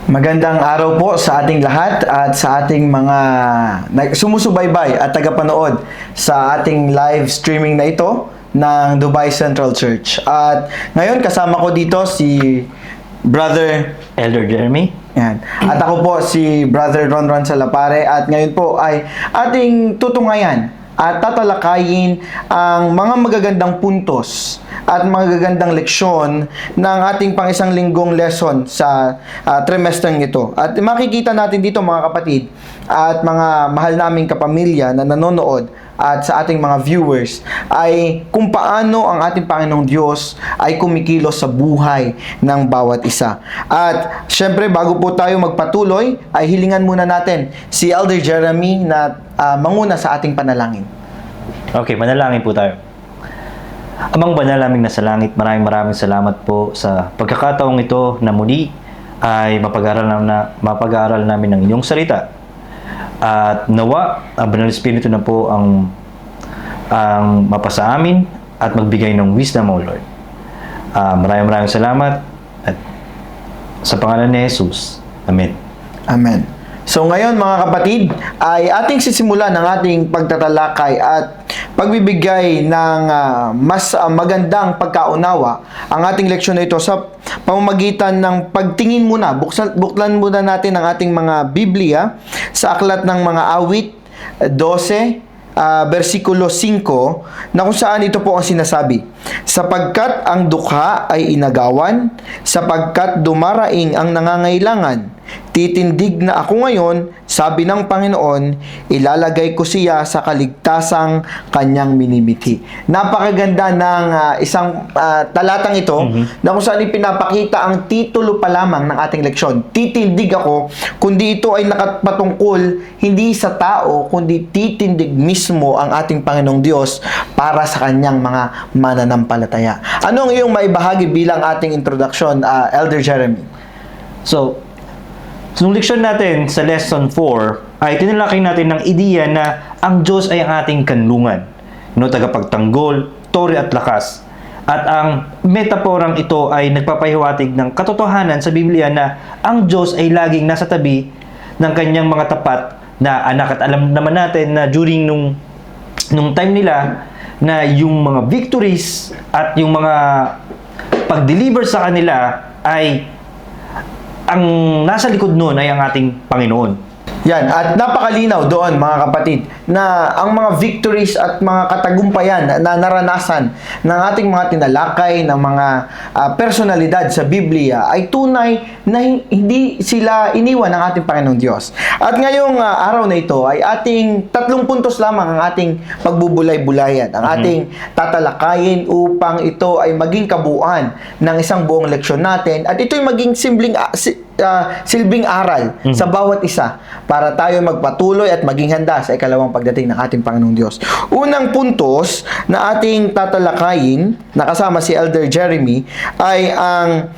Magandang araw po sa ating lahat at sa ating mga sumusubaybay at tagapanood sa ating live streaming na ito ng Dubai Central Church. At ngayon kasama ko dito si Brother Elder Jeremy. yan. At ako po si Brother Ronron Salapare at ngayon po ay ating tutungayan at tatalakayin ang mga magagandang puntos at magagandang leksyon ng ating pang-isang linggong lesson sa trimester ito. At makikita natin dito mga kapatid at mga mahal naming kapamilya na nanonood at sa ating mga viewers ay kung paano ang ating Panginoong Diyos ay kumikilos sa buhay ng bawat isa. At syempre bago po tayo magpatuloy ay hilingan muna natin si Elder Jeremy na manguna sa ating panalangin. Okay, manalangin po tayo. Amang banal naming nasa langit, maraming salamat po sa pagkakataong ito na muli ay mapag-aaral namin ng inyong salita. At nawa, ang Banal Espiritu na po ang mapasa amin at magbigay ng wisdom, O Lord. Maraming salamat at sa pangalan ni Jesus. Amen. Amen. So ngayon mga kapatid ay ating sisimulan ng ating pagtatalakay at pagbibigay ng mas magandang pagkaunawa ang ating leksyon na ito sa pamamagitan ng pagtingin muna. Buklan muna natin ang ating mga Biblia sa aklat ng mga awit 12 versikulo 5 na kung saan ito po ang sinasabi. Sapagkat ang dukha ay inagawan, sapagkat dumaraing ang nangangailangan, titindig na ako ngayon, sabi ng Panginoon, ilalagay ko siya sa kaligtasang kanyang minimithi. Napakaganda ng isang talatang ito na kung saan ipinapakita ang titulo pa lamang ng ating leksyon. Titindig ako, kundi ito ay nakapatungkol hindi sa tao, kundi titindig mismo ang ating Panginoong Diyos para sa kanyang mga mananampalataya. Ano ang iyong maibahagi bilang ating introduction, Elder Jeremy? So, nung leksyon natin sa lesson 4 ay tinalakay natin ng ideya na ang Diyos ay ang ating kanlungan, tagapagtanggol, tore at lakas. At ang metaporang ito ay nagpapahiwatig ng katotohanan sa Biblia na ang Diyos ay laging nasa tabi ng kanyang mga tapat na anak. At alam naman natin na during nung time nila na yung mga victories at yung mga pag-deliver sa kanila ay ang nasa likod noon ay ang ating Panginoon. Yan, at napakalinaw doon mga kapatid na ang mga victories at mga katagumpayan na naranasan ng ating mga tinalakay ng mga personalidad sa Biblia ay tunay na hindi sila iniwan ng ating Panginoong Diyos. At ngayong araw na ito ay ating 3 puntos lamang ang ating pagbubulay-bulayan, ang ating tatalakayin upang ito ay maging kabuuan ng isang buong leksyon natin at ito ay maging silbing aral sa bawat isa para tayo magpatuloy at maging handa sa ikalawang pagdating ng ating Panginoong Diyos. Unang puntos na ating tatalakayin na kasama si Elder Jeremy ay ang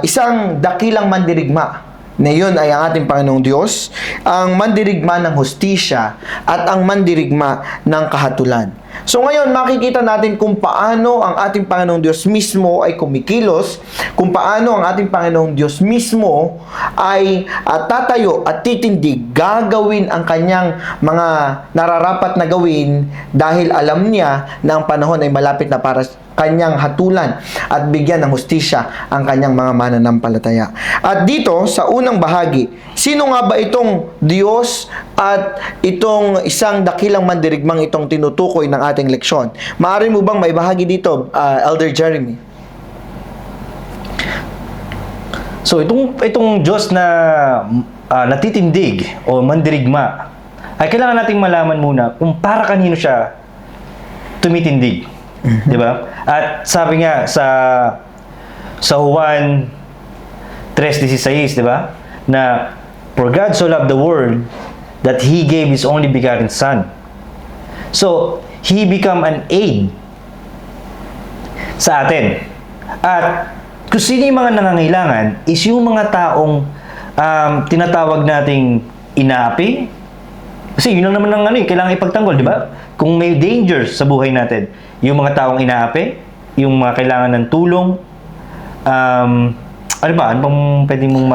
isang dakilang mandirigma na yun ay ang ating Panginoong Diyos, ang mandirigma ng hustisya at ang mandirigma ng kahatulan. So ngayon, makikita natin kung paano ang ating Panginoong Diyos mismo ay kumikilos, kung paano ang ating Panginoong Diyos mismo ay tatayo at titindig, gagawin ang kanyang mga nararapat na gawin dahil alam niya na ang panahon ay malapit na para kanyang hatulan at bigyan ng hustisya ang kanyang mga mananampalataya. At dito, sa unang bahagi, sino nga ba itong Diyos at itong isang dakilang mandirigmang itong tinutukoy ng ating leksyon? Maaari mo bang may bahagi dito, Elder Jeremy? So, itong Diyos na natitindig o mandirigma ay kailangan nating malaman muna kung para kanino siya tumitindig. Di ba? At sabi nga sa Juan 3:16, di ba? Na for God so loved the world that He gave His only begotten Son. So, He become an aid sa atin. At kung sino yung mga nangangailangan is yung mga taong tinatawag nating inaapi. Kasi yun lang naman ang kailangan ipagtanggol, di ba? Kung may danger sa buhay natin, yung mga taong inaapi, yung mga kailangan ng tulong, ano ba? Ano bang pwede mong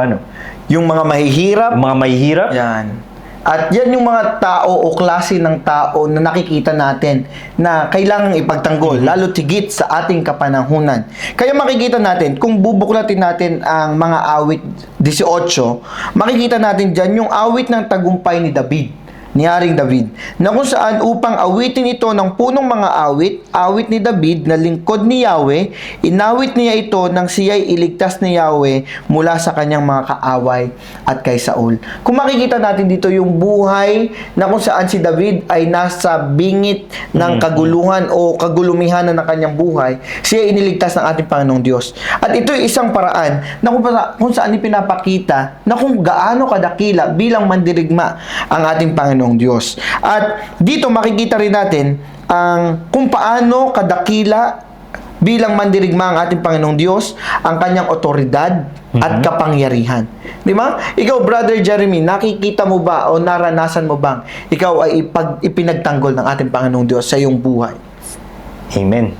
yung mga mahihirap. Yung mga mahihirap. Yan. At yan yung mga tao o klase ng tao na nakikita natin na kailangang ipagtanggol, lalo tigit sa ating kapanahunan. Kaya makikita natin, kung bubuklatin natin ang mga awit 18, makikita natin dyan yung awit ng tagumpay ni David, ni Haring David, na kung saan upang awitin ito ng punong mga awit ni David na lingkod ni Yahweh, inawit niya ito nang siya'y iligtas ni Yahweh mula sa kanyang mga kaaway at kay Saul. Kung makikita natin dito yung buhay na kung saan si David ay nasa bingit ng kaguluhan o kagulumihan ng kanyang buhay, siya iniligtas ng ating Panginoong Diyos. At ito ay isang paraan na kung saan ipinapakita na kung gaano kadakila bilang mandirigma ang ating Panginoong Diyos. At dito makikita rin natin ang kung paano kadakila bilang mandirigma ang ating Panginoong Diyos, ang kanyang otoridad at kapangyarihan. Di ba? Ikaw, Brother Jeremy, nakikita mo ba o naranasan mo bang ikaw ay ipinagtanggol ng ating Panginoong Diyos sa iyong buhay? Amen.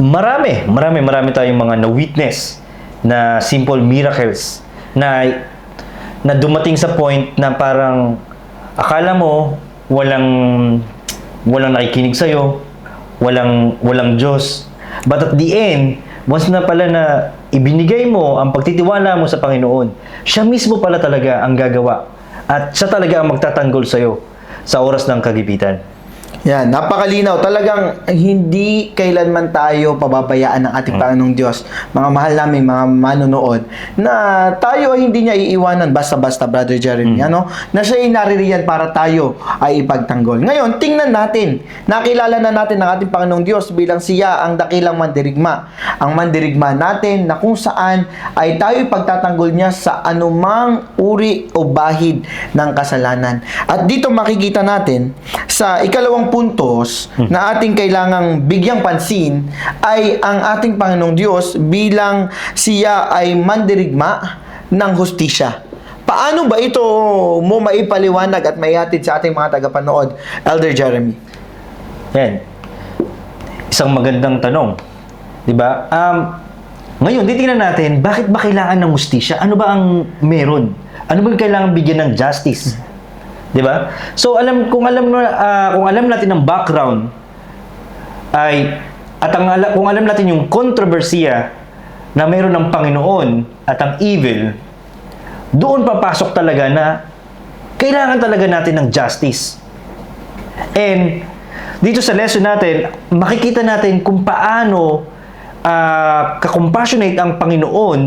Marami tayong mga na-witness na simple miracles na dumating sa point na parang akala mo walang nakikinig sa'yo, walang Diyos. But at the end, once na pala na ibinigay mo ang pagtitiwala mo sa Panginoon, siya mismo pala talaga ang gagawa. At siya talaga ang magtatanggol sa'yo sa oras ng kagipitan. Yan, napakalinaw. Talagang hindi kailanman tayo pababayaan ng ating Panginoong Diyos. Mga mahal namin, mga manonood, na tayo ay hindi niya iiwanan basta-basta, Brother Jeremy. Ano? Na siya ay naririyan para tayo ay ipagtanggol. Ngayon, tingnan natin. Nakilala na natin ang ating Panginoong Diyos bilang siya ang dakilang mandirigma. Ang mandirigma natin na kung saan ay tayo ipagtatanggol niya sa anumang uri o bahid ng kasalanan. At dito makikita natin sa ikalawang puntos na ating kailangang bigyang pansin ay ang ating Panginoong Diyos bilang siya ay mandirigma ng hustisya. Paano ba ito mo maipaliwanag at maihatid sa ating mga tagapanood, Elder Jeremy? Yan. Isang magandang tanong. Diba? Ngayon, titingnan natin, bakit ba kailangan ng hustisya? Ano ba ang meron? Ano ba kailangan bigyan ng justice? 'Di ba? So kung alam natin ang background kung alam natin yung kontrobersiya na mayroon ng Panginoon at ang evil, doon papasok talaga na kailangan talaga natin ng justice. And dito sa lesson natin, makikita natin kung paano ka-compassionate ang Panginoon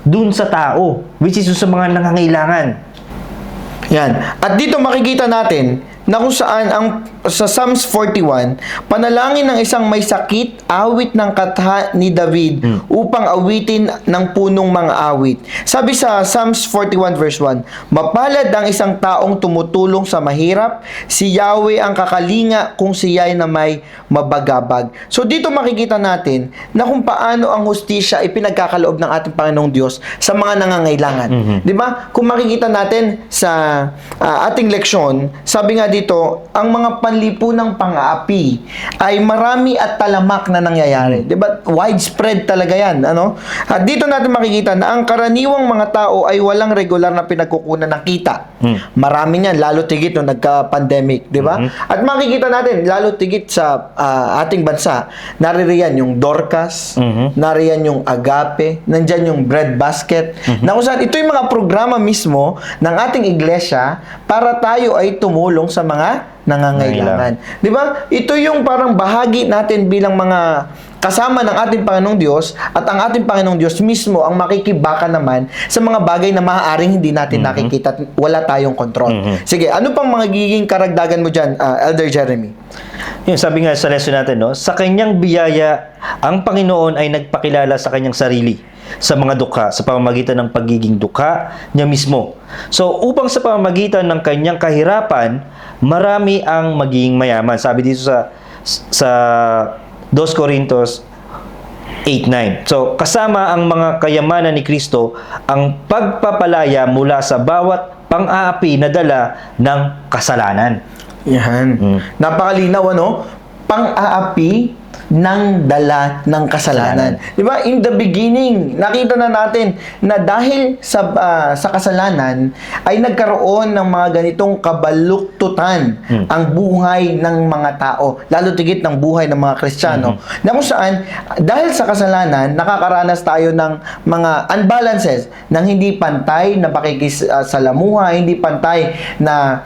dun sa tao, which is sa mga nangangailangan. Yan. At dito makikita natin na kung saan sa Psalms 41, panalangin ng isang may sakit, awit ng katha ni David upang awitin ng punong mga awit. Sabi sa Psalms 41 verse 1, mapalad ang isang taong tumutulong sa mahirap, si Yahweh ang kakalinga kung siya'y na may mabagabag. So dito makikita natin na kung paano ang hustisya ay pinagkakaloob ng ating Panginoong Diyos sa mga nangangailangan. Di ba? Kung makikita natin sa ating leksyon, sabi nga dito, ang mga panlipunang pang-aapi ay marami at talamak na nangyayari. Diba? Widespread talaga yan. Ano? At dito natin makikita na ang karaniwang mga tao ay walang regular na pinagkukunan ng kita. Marami niyan, lalo tigit nung nagka-pandemic. Diba? At makikita natin, lalo tigit sa ating bansa, naririyan yung Dorcas, nariyan yung Agape, nandyan yung Bread Basket, na kung saan ito yung mga programa mismo ng ating iglesia para tayo ay tumulong sa mga nangangailangan. Di ba? Ito yung parang bahagi natin bilang mga kasama ng ating Panginoong Diyos at ang ating Panginoong Diyos mismo ang makikibaka naman sa mga bagay na maaaring hindi natin nakikita at wala tayong kontrol. Sige, ano pang magiging karagdagan mo dyan, Elder Jeremy? Yung sabi nga sa lesson natin, no, sa kanyang biyaya, ang Panginoon ay nagpakilala sa kanyang sarili sa mga dukha, sa pamamagitan ng pagiging dukha niya mismo. So, upang sa pamamagitan ng kanyang kahirapan, marami ang magiging mayaman. Sabi dito sa 2 Corintios 8:9. So, kasama ang mga kayamanan ni Kristo, ang pagpapalaya mula sa bawat pang-aapi na dala ng kasalanan. Yan. Napakalinaw, ano? Pang-aapi ng dala ng kasalanan. 'Di ba? In the beginning, nakita na natin na dahil sa kasalanan ay nagkaroon ng mga ganitong kabaluktutan ang buhay ng mga tao, lalo tigit ng buhay ng mga Kristiyano, na kung saan dahil sa kasalanan nakakaranas tayo ng mga unbalances, ng hindi pantay na pakikisalamuha, hindi pantay na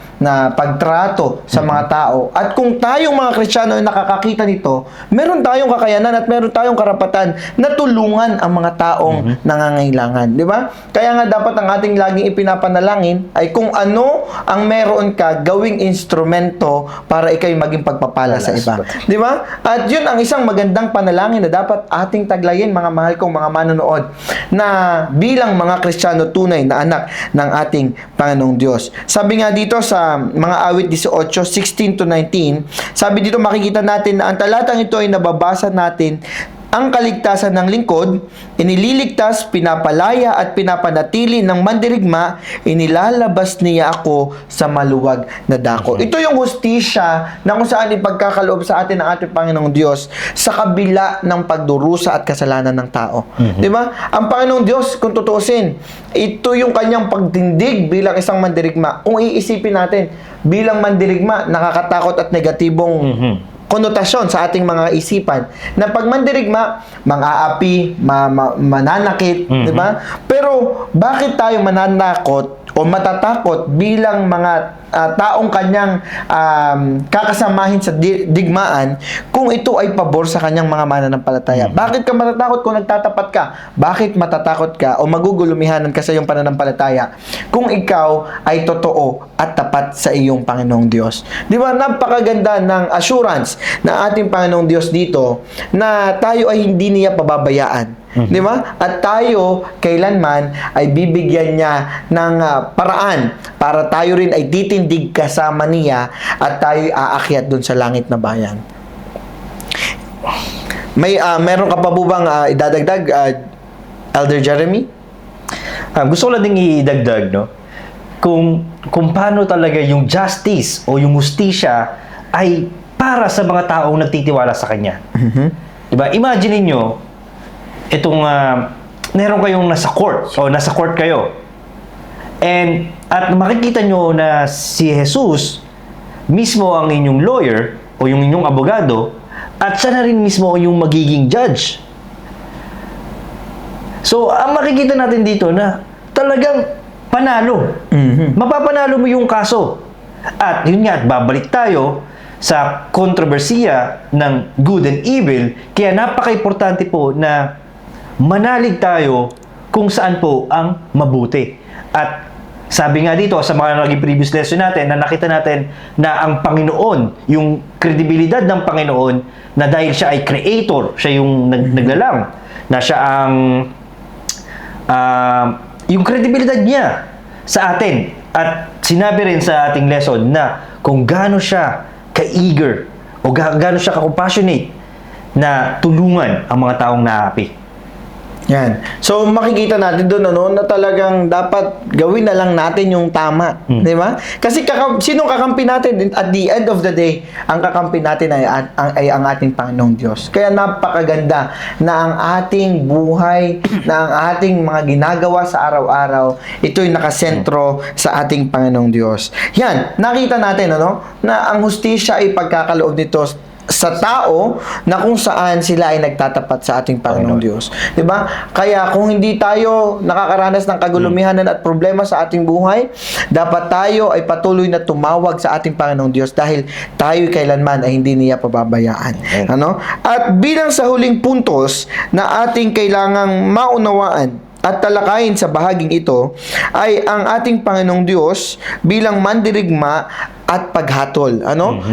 pagtrato sa mga tao. At kung tayong mga Kristiyano ay nakakakita nito, meron tayong kakayanan at meron tayong karapatan na tulungan ang mga taong nangangailangan. Di ba? Kaya nga dapat ang ating laging ipinapanalangin ay kung ano ang meron ka, gawing instrumento para ikay maging pagpapala sa iba. Di ba? At yun ang isang magandang panalangin na dapat ating taglayin, mga mahal kong mga manonood, na bilang mga Kristiyano tunay na anak ng ating Panginoong Diyos. Sabi nga dito sa mga awit 18:16 to 19, sabi dito makikita natin na ang talatang ito ay nababasa natin ang kaligtasan ng lingkod, inililigtas, pinapalaya at pinapanatili ng mandirigma, inilalabas niya ako sa maluwag na dako. Ito yung hustisya na kung saan ipagkakaloob sa atin ng ating Panginoong Diyos sa kabila ng pagdurusa at kasalanan ng tao. Di ba? Ang Panginoong Diyos, kung tutuusin, ito yung kanyang pagtindig bilang isang mandirigma. Kung iisipin natin, bilang mandirigma, nakakatakot at negatibong konotasyon sa ating mga isipan na pag mandirigma, mang-aapi, mananakit, di ba? Pero bakit tayo mananakot o matatakot bilang mga taong kanyang kakasamahin sa digmaan kung ito ay pabor sa kanyang mga mananampalataya? Bakit ka matatakot kung nagtatapat ka? Bakit matatakot ka o magugulumihanan ka sa iyong pananampalataya kung ikaw ay totoo at tapat sa iyong Panginoong Diyos? Di ba? Napakaganda ng assurance ng ating Panginoong Diyos dito na tayo ay hindi niya pababayaan. Di ba? At tayo kailanman ay bibigyan niya ng paraan para tayo rin ay titindig kasama niya at tayo aakyat dun sa langit na bayan. Meron ka pa po bang idadagdag, Elder Jeremy? Gusto ko lang ding idagdag, no? Kung paano talaga yung justice o yung hustisya ay para sa mga taong nagtitiwala sa kanya. Diba? Imagine niyo itong meron kayong nasa court o nasa court kayo. At makikita nyo na si Jesus mismo ang inyong lawyer o yung inyong abogado at siya na rin mismo yung magiging judge. So, ang makikita natin dito na talagang panalo. Mapapanalo mo yung kaso. At yun nga, at babalik tayo sa kontrobersiya ng good and evil. Kaya napaka-importante po na manalig tayo kung saan po ang mabuti. At sabi nga dito sa mga naging previous lesson natin na nakita natin na ang Panginoon, yung kredibilidad ng Panginoon na dahil siya ay creator, siya yung naglalang, na siya ang yung kredibilidad niya sa atin. At sinabi rin sa ating lesson na kung gaano siya ka-eager o gaano siya ka-compassionate na tulungan ang mga taong naapi. Yan. So, makikita natin doon na talagang dapat gawin na lang natin yung tama. Di ba? Kasi sinong kakampi natin? At the end of the day, ang kakampi natin ay ang ating Panginoong Diyos. Kaya napakaganda na ang ating buhay, na ang ating mga ginagawa sa araw-araw, ito'y nakasentro sa ating Panginoong Diyos. Yan. Nakita natin, na ang hustisya ay pagkakaloob nito sa tao na kung saan sila ay nagtatapat sa ating Panginoong Diyos. 'Di ba? Kaya kung hindi tayo nakakaranas ng kagulumihanan at problema sa ating buhay, dapat tayo ay patuloy na tumawag sa ating Panginoong Diyos dahil tayo kailanman ay hindi niya pababayaan. At bilang sa huling puntos na ating kailangang maunawaan at talakayin sa bahaging ito ay ang ating Panginoong Diyos bilang mandirigma at paghatol.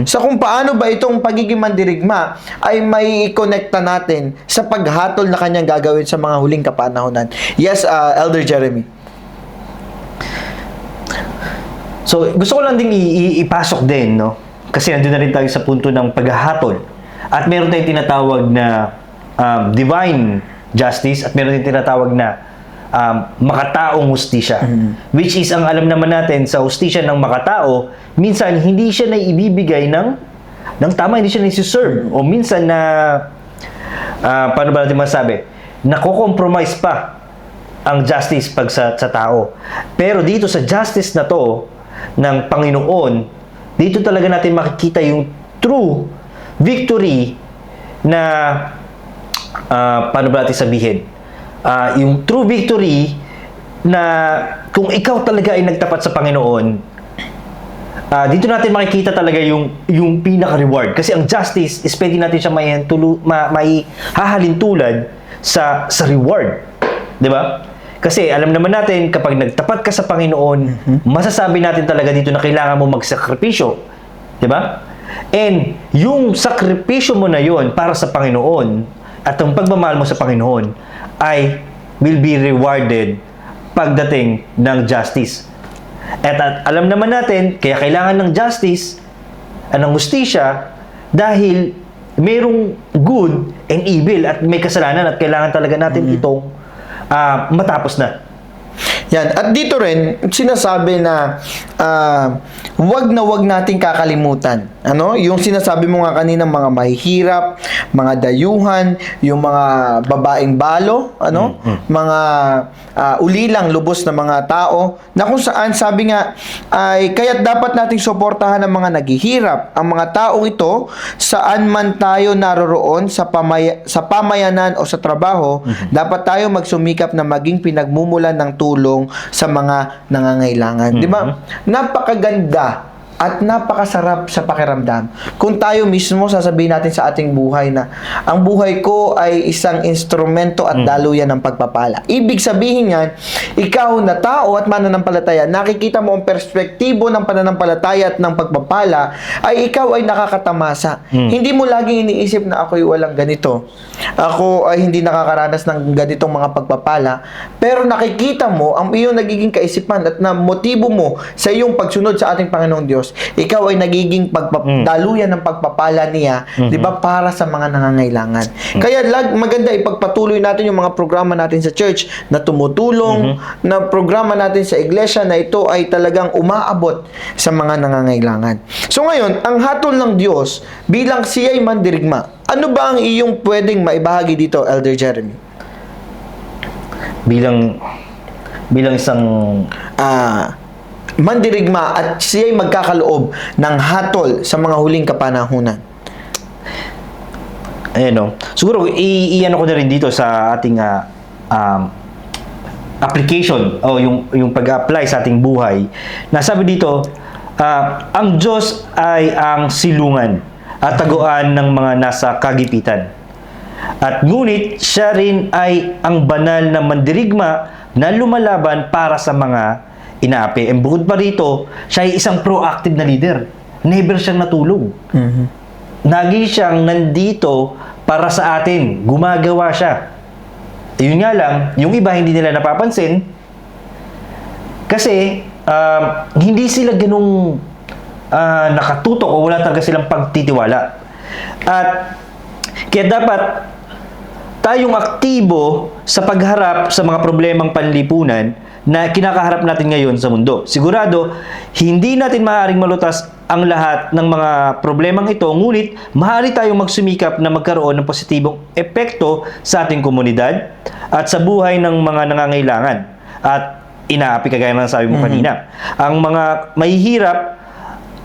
Sa kung paano ba itong pagiging mandirigma ay may i-connecta natin sa paghatol na kanyang gagawin sa mga huling kapanahonan. Yes, Elder Jeremy. So, gusto ko lang ding ipasok din, kasi nandun na rin tayo sa punto ng paghahatol. At meron tayong tinatawag na divine justice at meron tayong tinatawag na makataong hustisya. Which is, ang alam naman natin sa hustisya ng makatao, minsan hindi siya na ibibigay ng tama, hindi siya na isi-serve. O minsan na paano ba natin masabi? Nako-compromise pa ang justice pag sa tao. Pero dito sa justice na to ng Panginoon, dito talaga natin makikita yung true victory na paano ba natin sabihin? Yung true victory na kung ikaw talaga ay nagtapat sa Panginoon, dito natin makikita talaga yung pinaka-reward. Kasi ang justice is pwede natin siya may hahalin tulad sa reward. 'Di ba? Kasi alam naman natin, kapag nagtapat ka sa Panginoon, masasabi natin talaga dito na kailangan mo magsakripisyo. 'Di ba? And yung sakripisyo mo na yon para sa Panginoon at ang pagmamahal mo sa Panginoon ay will be rewarded pagdating ng justice. At alam naman natin, kaya kailangan ng justice, ng hustisya, dahil mayroong good and evil at may kasalanan at kailangan talaga natin itong matapos na. Yan. At dito rin, sinasabi na wag nating kakalimutan. Ano? Yung sinasabi mo nga kanina, mga mahihirap, mga dayuhan, yung mga babaeng balo, ano? Mga ulilang lubos na mga tao, na kung saan sabi nga, ay kaya't dapat nating suportahan ang mga naghihirap. Ang mga taong ito, saan man tayo naroroon sa pamayanan o sa trabaho, dapat tayo magsumikap na maging pinagmumulan ng tulong sa mga nangangailangan. Di ba? Napakaganda at napakasarap sa pakiramdam kung tayo mismo sasabihin natin sa ating buhay na ang buhay ko ay isang instrumento at daluyan ng pagpapala. Ibig sabihin yan, ikaw na tao at mananampalataya, nakikita mo ang perspektibo ng pananampalataya at ng pagpapala, ay ikaw ay nakakatamasa. Hindi mo laging iniisip na ako'y walang ganito. Ako ay hindi nakakaranas ng ganitong mga pagpapala. Pero nakikita mo ang iyong nagiging kaisipan at na motibo mo sa iyong pagsunod sa ating Panginoong Diyos. Ikaw ay nagiging daluyan ng pagpapala niya, 'di ba, para sa mga nangangailangan. Kaya maganda ipagpatuloy natin yung mga programa natin sa church na tumutulong, na programa natin sa iglesia na ito ay talagang umaabot sa mga nangangailangan. So ngayon, ang hatol ng Diyos bilang siya'y mandirigma. Ano ba ang iyong pwedeng maibahagi dito, Elder Jeremy? Bilang isang mandirigma at siya'y magkakaloob ng hatol sa mga huling kapanahunan. Siguro iyan ko na rin dito sa ating application o yung pag-apply sa ating buhay. Nasabi dito, ang Diyos ay ang silungan at taguan ng mga nasa kagipitan. At ngunit siya rin ay ang banal na mandirigma na lumalaban para sa mga inaapi. And bukod pa rito, siya ay isang proactive na leader. Never siyang natulog. Lagi siyang nandito para sa atin. Gumagawa siya. Yun nga lang, yung iba hindi nila napapansin kasi hindi sila ganung nakatutok o wala talaga silang pagtitiwala. At kaya dapat tayong aktibo sa pagharap sa mga problemang panlipunan na kinakaharap natin ngayon sa mundo. Sigurado, hindi natin maaaring malutas ang lahat ng mga problemang ito, ngunit maaari tayong magsumikap na magkaroon ng positibong epekto sa ating komunidad at sa buhay ng mga nangangailangan. At inaapi, kagaya ng sabi mo kanina. Ang mga mahihirap,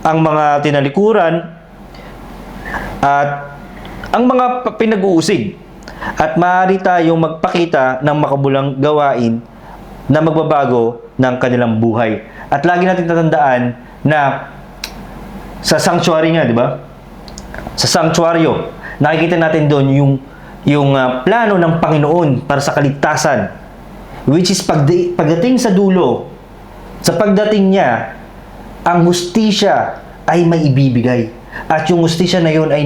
ang mga tinalikuran, at ang mga pinag-uusig. At maaari tayong magpakita ng makabulang gawain na magbabago ng kanilang buhay. At lagi natin tatandaan na sa sanctuary nga, di ba? Sa sanctuaryo, nakikita natin doon yung plano ng Panginoon para sa kaligtasan, which is pagdating sa dulo, sa pagdating niya, ang hustisya ay may ibibigay. At yung hustisya na yun ay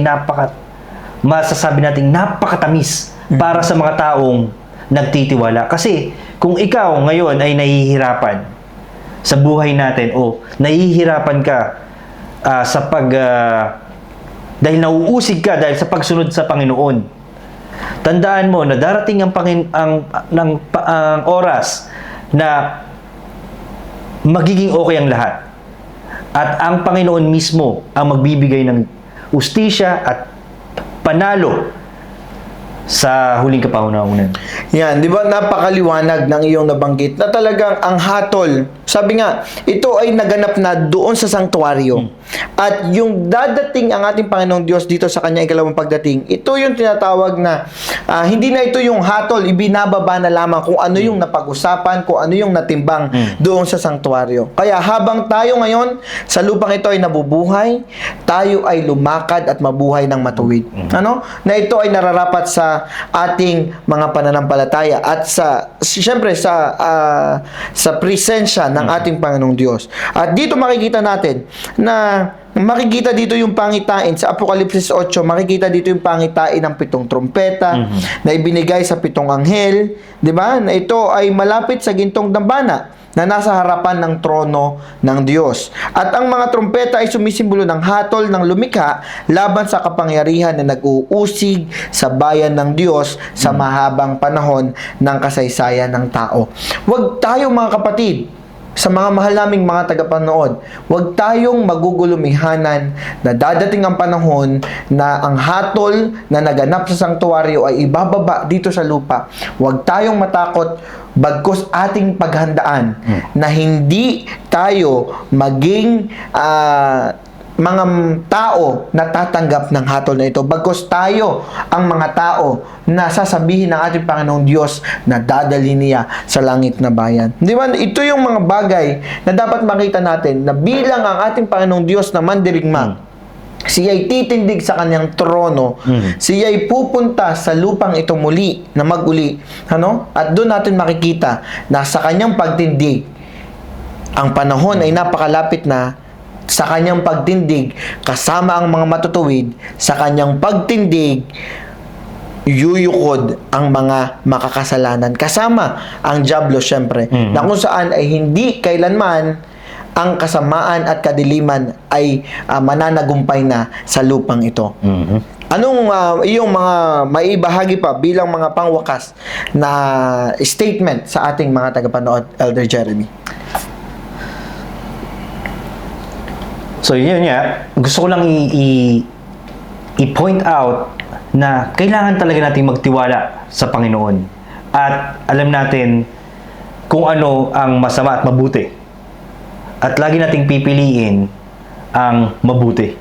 masasabi natin napakatamis para sa mga taong nagtitiwala. Kasi kung ikaw ngayon ay nahihirapan sa buhay natin o nahihirapan ka dahil nauusig ka dahil sa pagsunod sa Panginoon, tandaan mo na darating ang oras na magiging okay ang lahat. At ang Panginoon mismo ang magbibigay ng ustisya at panalo sa huling kapahunan. Yan, di ba napakaliwanag ng iyong nabanggit na talagang ang hatol, sabi nga, ito ay naganap na doon sa sanktuaryo. At yung dadating ang ating Panginoong Diyos dito sa kanyang ikalawang pagdating, ito yung tinatawag na hindi na ito yung hatol, ibinababa na lamang kung ano yung napag-usapan, kung ano yung natimbang doon sa sanktuaryo. Kaya habang tayo ngayon sa lupang ito ay nabubuhay, tayo ay lumakad at mabuhay ng matuwid. Ano? Na ito ay nararapat sa ating mga pananampalataya at siyempre sa presensya ng ating Panginoong Diyos. At dito makikita natin na makikita dito yung pangitain sa Apokalipsis 8, makikita dito yung pangitain ng 7 trompeta na ibinigay sa 7 anghel, 'di ba? Na ito ay malapit sa gintong dambana na nasa harapan ng trono ng Diyos. At ang mga trompeta ay sumisimbolo ng hatol ng lumikha laban sa kapangyarihan na nag-uusig sa bayan ng Diyos sa mahabang panahon ng kasaysayan ng tao. Huwag tayo mga kapatid, sa mga mahal naming mga tagapanood, huwag tayong magugulumihanan na dadating ang panahon na ang hatol na naganap sa sanktuaryo ay ibababa dito sa lupa. Huwag tayong matakot bagkus ating paghandaan na hindi tayo maging mga tao na tatanggap ng hatol na ito. Bagkus tayo ang mga tao na sasabihin ng ating Panginoong Diyos na dadali niya sa langit na bayan. Di ba? Ito yung mga bagay na dapat makita natin na bilang ang ating Panginoong Diyos na mandirigma, siya'y titindig sa kanyang trono, siya'y pupunta sa lupang ito muli, na maguli, ano? At doon natin makikita na sa kanyang pagtindig, ang panahon ay napakalapit na. Sa kanyang pagtindig, kasama ang mga matutuwid, sa kanyang pagtindig, yuyukod ang mga makakasalanan. Kasama ang dyablo, syempre, na kung saan ay hindi kailanman ang kasamaan at kadiliman ay mananagumpay na sa lupang ito. Anong iyong mga maibahagi pa bilang mga pangwakas na statement sa ating mga tagapanood, Elder Jeremy? So yun nga, gusto ko lang i-point out na kailangan talaga nating magtiwala sa Panginoon. At alam natin kung ano ang masama at mabuti. At lagi nating pipiliin ang mabuti.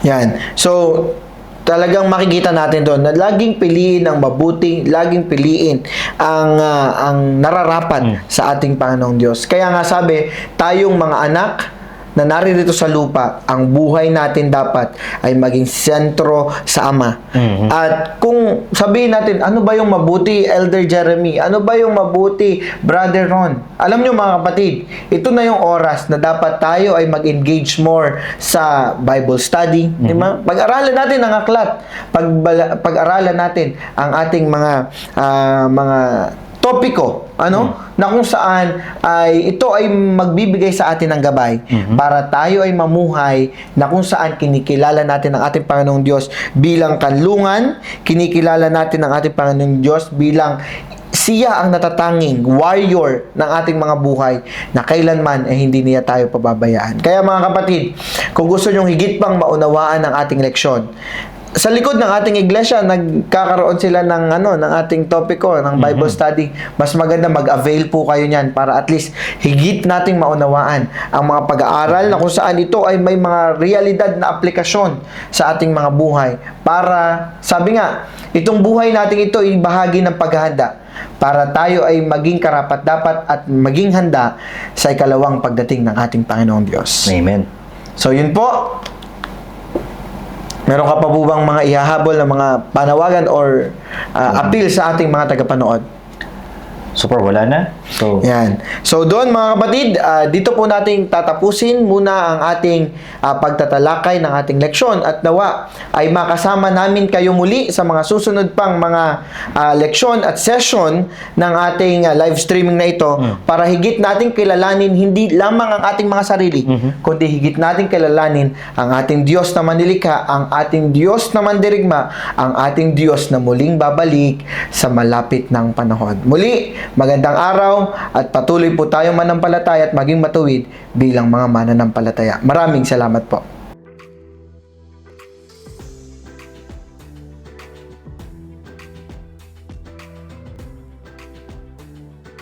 Yan. So, talagang makikita natin doon na laging piliin ang mabuti, laging piliin ang nararapat sa ating Panginoong Diyos. Kaya nga sabi, tayong mga anak na naririto sa lupa, ang buhay natin dapat ay maging sentro sa Ama. At kung sabihin natin, ano ba yung mabuti, Elder Jeremy? Ano ba yung mabuti, Brother Ron? Alam nyo mga kapatid, ito na yung oras na dapat tayo ay mag-engage more sa Bible study. Di ba? Pag-aralan natin ang aklat. Pag-aralan natin ang ating mga topiko, na kung saan ay ito ay magbibigay sa atin ng gabay para tayo ay mamuhay na kung saan kinikilala natin ang ating Panginoong Diyos bilang kanlungan, kinikilala natin ang ating Panginoong Diyos bilang siya ang natatanging warrior ng ating mga buhay na kailanman ay hindi niya tayo pababayaan. Kaya mga kapatid, kung gusto nyong higit pang maunawaan ang ating leksyon, sa likod ng ating iglesia, nagkakaroon sila ng ating topiko, ng Bible study. Mas maganda mag-avail po kayo niyan para at least higit nating maunawaan ang mga pag-aaral na kung saan ito ay may mga realidad na aplikasyon sa ating mga buhay. Para, sabi nga, itong buhay natin ito ay bahagi ng paghahanda para tayo ay maging karapat-dapat at maging handa sa ikalawang pagdating ng ating Panginoong Diyos. Amen. So, yun po. Meron ka pa po bang mga ihahabol na mga panawagan or appeal sa ating mga tagapanood? Super, wala na. So, yan. So, doon mga kapatid, dito po nating tatapusin muna ang ating pagtatalakay ng ating leksyon at nawa ay makasama namin kayo muli sa mga susunod pang mga leksyon at session ng ating live streaming na ito para higit nating kilalanin hindi lamang ang ating mga sarili, kundi higit nating kilalanin ang ating Diyos na manilikha, ang ating Diyos na mandirigma, ang ating Diyos na muling babalik sa malapit ng panahon. Muli, magandang araw at patuloy po tayong manampalataya at maging matuwid bilang mga mananampalataya. Maraming salamat po.